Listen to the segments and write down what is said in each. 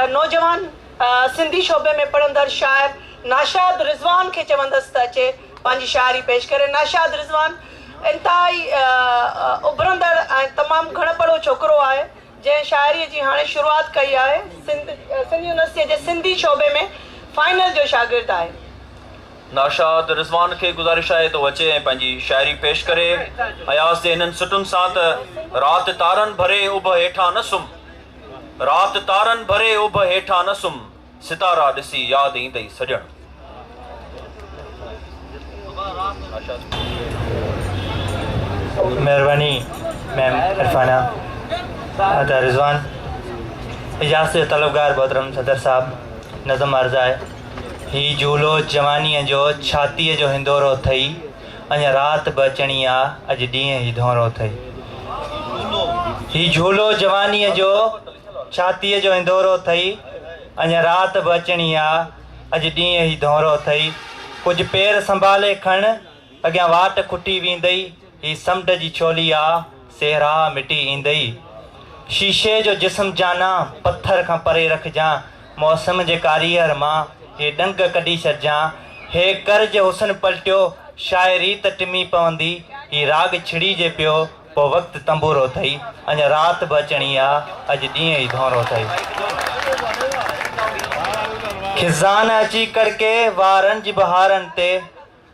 नौजवान सिंधी शोबे में पढ़ंदड़ शाइर नाशाद रिज़वान खे चवंदसि त अचे पंहिंजी शाइरी पेश करे। नाशाद रिज़वान इंतिहाई उभरंदड़ ऐं तमामु घणपड़ो छोकिरो आहे जंहिं शाइरीअ जी हाणे शुरूआति कई आहे। सिंधी यूनिवर्सिटीअ जे सिंधी शोबे में फाइनल जो शागिर्द आहे। नाशाद रिज़वान खे गुज़ारिश आहे त अचे ऐं पंहिंजी शाइरी पेश करे। अयास जे हिननि सुठुनि सां त राति तारनि भरे उभ हेठां न सुम, राति तारनि भरे उभ हेठां न सुम, सितारा ॾिसी यादि ईंदई सॼणु। मेहरबानी मैम इरफाना अता रिज़वान। इजाज़त तलबगार मोहतरम सदर साहब नज़म अर्ज़ आहे। ही झूलो जवानीअ जो छातीअ जो हिंदोरो अथई, अञा राति बि अचणी आहे अॼु ॾींहं ई धोरो अथई। ही झूलो जवानीअ जो छातीअ जो हिंदोरो अथई, अञा राति बि अचणी आहे अॼु ॾींहं ई धोरो अथई। कुझु पेर संभाले खण अॻियां वाट खुटी वेंदई, ही समुंड जी छोली आहे सेहरा मिटी ईंदई। शीशे जो जिस्म जाना पत्थर खां परे रखजांइ, मौसम जे कारीगर मां हे डंग कढी छॾिजां। हे कर्ज हुसन पलटियो शाइरी त टिमी पवंदी, ही राग छिड़ी जे पियो पोइ वक़्तु तंबूरो अथई, अञा राति बि अचणी आहे अॼु ॾींहं ई धोरो अथई। खिज़ान अची कड़के वारनि जी बहारनि ते,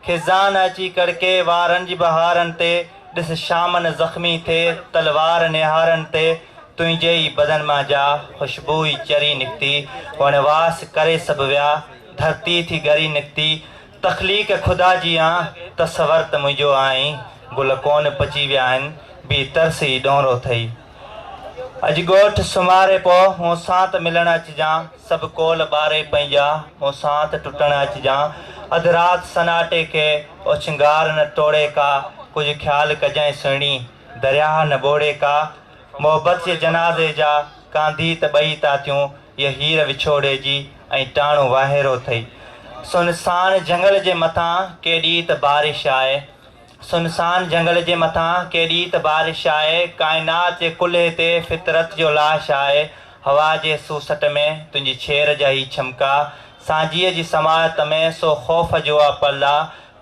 खिज़ान अची कड़के वारनि जी बहारनि ते, ॾिस शामन ज़ख़्मी थे तलवार निहारनि ते। तुंहिंजे ई बदन मां जा ख़ुशबू ई चरी निकिती, वनवास करे सभु विया धरती थी ॻरी निकिती। तख़लीक़ ख़ुदा जी आहे तसवर त मुंहिंजो आई, गुल कोन पची विया आहिनि बि तरस ई ॾोरो अथई। अॼु ॻोठ सुम्हारे पोइ मूं सां त मिलणु अचिजांइ, सभु कोल ॿारे पंहिंजा मूं सां त टुटणु अचिजांइ। अधु राति सनाटे खे ओछंगार न टोड़े का, कुझु ख़्यालु कजांइ सुहिणी दरिया न ॿोड़े का। मोहबत जे जनाज़े जा कांधी त ॿई था थियूं, इहा हीर विछोड़े जी ऐं टाणो वाहेरो अथई। सुनसान जंगल जे मथां केॾी त बारिश आहे, सुनसान जंगल जे मथां केॾी त बारिश आहे। काइनात जे कुल्हे ते फितरत जो लाश आहे, हवा जे सूसट में तुंहिंजी छेर जा ई छमका। सांझीअ जी समात में सो ख़ौफ़ जो आहे पल्ला,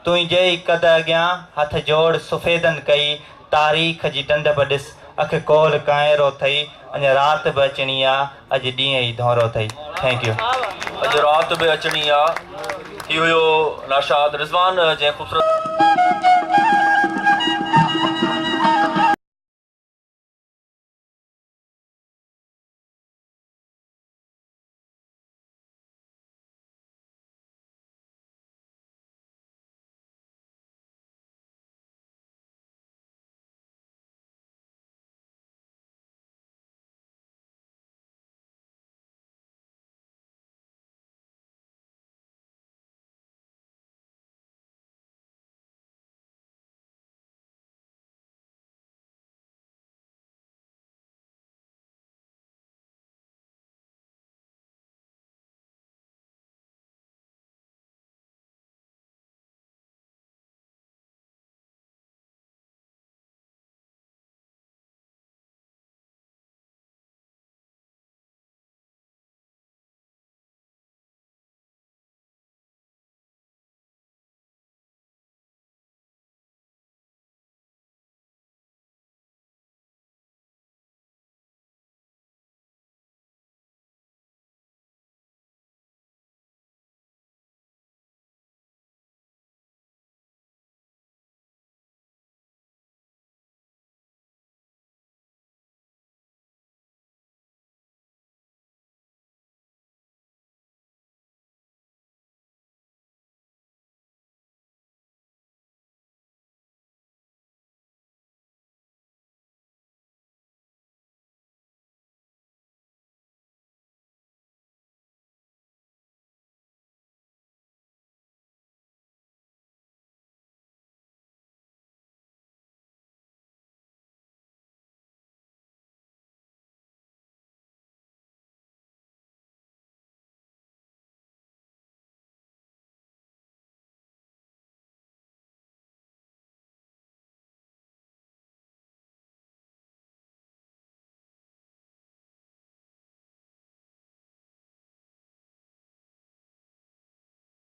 तुंहिंजे ई कद अॻियां हथ जोड़ सुफ़ेदनि कई। तारीख़ जी डंड बि ॾिस अखि कोल काइरो अथई, अञा राति बि अचणी आहे अॼु ॾींहं ई धोरो अथई। Thank U. अॼु राति बि अचणी आहे। इहो हुयो नाशाद रिज़वान जंहिं ख़ूबसूरत